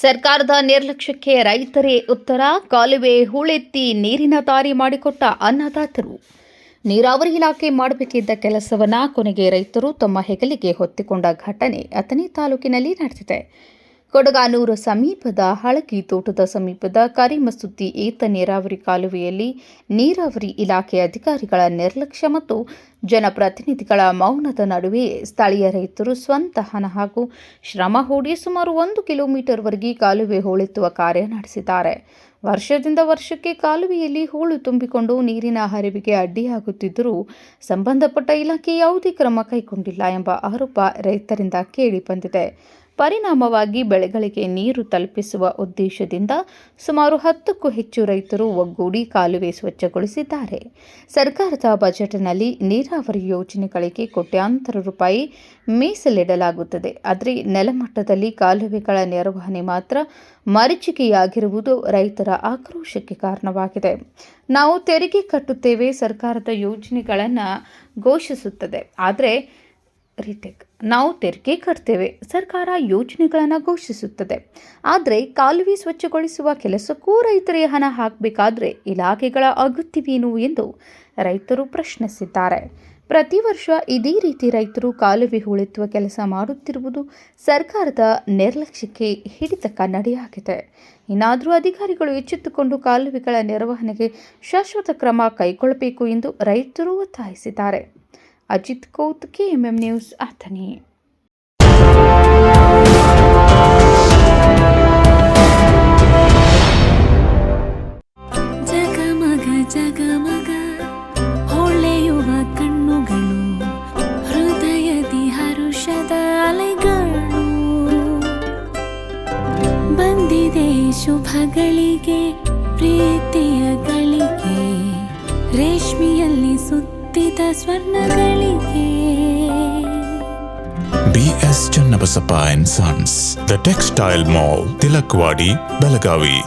ಸರ್ಕಾರದ ನಿರ್ಲಕ್ಷ್ಯಕ್ಕೆ ರೈತರೇ ಉತ್ತರ. ಕಾಲುವೆ ಹೂಳೆತ್ತಿ ನೀರಿನ ದಾರಿ ಮಾಡಿಕೊಟ್ಟ ಅನ್ನದಾತರು. ನೀರಾವರಿ ಇಲಾಖೆ ಮಾಡಬೇಕಿದ್ದ ಕೆಲಸವನ್ನು ಕೊನೆಗೆ ರೈತರು ತಮ್ಮ ಹೆಗಲಿಗೆ ಹೊತ್ತಿಕೊಂಡ ಘಟನೆ ಅಥಣಿ ತಾಲೂಕಿನಲ್ಲಿ ನಡೆದಿದೆ. ಕೊಡಗಾನೂರು ಸಮೀಪದ ಹಳಗಿ ತೋಟದ ಸಮೀಪದ ಕರಿಮಸುತ್ತಿ ಏತ ನೀರಾವರಿ ಕಾಲುವೆಯಲ್ಲಿ ನೀರಾವರಿ ಇಲಾಖೆ ಅಧಿಕಾರಿಗಳ ನಿರ್ಲಕ್ಷ್ಯ ಮತ್ತು ಜನಪ್ರತಿನಿಧಿಗಳ ಮೌನದ ನಡುವೆ ಸ್ಥಳೀಯ ರೈತರು ಸ್ವಂತ ಹಣ ಹಾಗೂ ಶ್ರಮ ಹೂಡಿ ಸುಮಾರು 1 ಕಿಲೋಮೀಟರ್ವರೆಗೆ ಕಾಲುವೆ ಹೂಳೆತ್ತುವ ಕಾರ್ಯ ನಡೆಸಿದ್ದಾರೆ. ವರ್ಷದಿಂದ ವರ್ಷಕ್ಕೆ ಕಾಲುವೆಯಲ್ಲಿ ಹೂಳು ತುಂಬಿಕೊಂಡು ನೀರಿನ ಹರಿವಿಗೆ ಅಡ್ಡಿಯಾಗುತ್ತಿದ್ದರೂ ಸಂಬಂಧಪಟ್ಟ ಇಲಾಖೆ ಯಾವುದೇ ಕ್ರಮ ಕೈಗೊಂಡಿಲ್ಲ ಎಂಬ ಆರೋಪ ರೈತರಿಂದ ಕೇಳಿಬಂದಿದೆ. ಪರಿಣಾಮವಾಗಿ ಬೆಳೆಗಳಿಗೆ ನೀರು ತಲುಪಿಸುವ ಉದ್ದೇಶದಿಂದ ಸುಮಾರು 10ಕ್ಕೂ ಹೆಚ್ಚು ರೈತರು ಒಗ್ಗೂಡಿ ಕಾಲುವೆ ಸ್ವಚ್ಛಗೊಳಿಸಿದ್ದಾರೆ. ಸರ್ಕಾರದ ಬಜೆಟ್ನಲ್ಲಿ ನೀರಾವರಿ ಯೋಜನೆಗಳಿಗೆ ಕೋಟ್ಯಾಂತರ ರೂಪಾಯಿ ಮೀಸಲಿಡಲಾಗುತ್ತದೆ. ಆದರೆ ನೆಲಮಟ್ಟದಲ್ಲಿ ಕಾಲುವೆಗಳ ನಿರ್ವಹಣೆ ಮಾತ್ರ ಮರೀಚಿಕೆಯಾಗಿರುವುದು ರೈತರ ಆಕ್ರೋಶಕ್ಕೆ ಕಾರಣವಾಗಿದೆ. ನಾವು ತೆರಿಗೆ ಕಟ್ಟುತ್ತೇವೆ, ಸರ್ಕಾರದ ಯೋಜನೆಗಳನ್ನು ಘೋಷಿಸುತ್ತದೆ. ಆದರೆ ನಾವು ತೆರಿಗೆ ಕಟ್ತೇವೆ, ಸರ್ಕಾರ ಯೋಜನೆಗಳನ್ನು ಘೋಷಿಸುತ್ತದೆ. ಆದರೆ ಕಾಲುವೆ ಸ್ವಚ್ಛಗೊಳಿಸುವ ಕೆಲಸಕ್ಕೂ ರೈತರೇ ಹಣ ಹಾಕಬೇಕಾದ್ರೆ ಇಲಾಖೆಗಳ ಅಗತ್ಯವೇನು ಎಂದು ರೈತರು ಪ್ರಶ್ನಿಸಿದ್ದಾರೆ. ಪ್ರತಿ ವರ್ಷ ಇದೇ ರೀತಿ ರೈತರು ಕಾಲುವೆ ಹೂಳೆತ್ತುವ ಕೆಲಸ ಮಾಡುತ್ತಿರುವುದು ಸರ್ಕಾರದ ನಿರ್ಲಕ್ಷ್ಯಕ್ಕೆ ಹಿಡಿತ ಕನ್ನಡಿಯಾಗಿದೆ. ಇನ್ನಾದರೂ ಅಧಿಕಾರಿಗಳು ಎಚ್ಚೆತ್ತುಕೊಂಡು ಕಾಲುವೆಗಳ ನಿರ್ವಹಣೆಗೆ ಶಾಶ್ವತ ಕ್ರಮ ಕೈಗೊಳ್ಳಬೇಕು ಎಂದು ರೈತರು ಒತ್ತಾಯಿಸಿದ್ದಾರೆ. Ajit Kaut, KMM news, Athani. ಜಗಮಗ ಜಗಮಗ ಹೊಳೆಯುವ ಕಣ್ಣುಗಳು, ಹೃದಯದಿ ಹರುಷದ ಅಲೆಗಳು. ಬಂದಿದೆ ಶುಭಗಳಿಗೆ, ಪ್ರೀತಿಯ ಗಳಿಗೆ, ರೇಷ್ಮೆಯಲ್ಲಿ ಸುತ್ತಿದ ಸ್ವರ್ಣಗಳಿಗೆ. BS Channabasappa and Sons, The Textile Mall, Tilakvadi, Belagavi.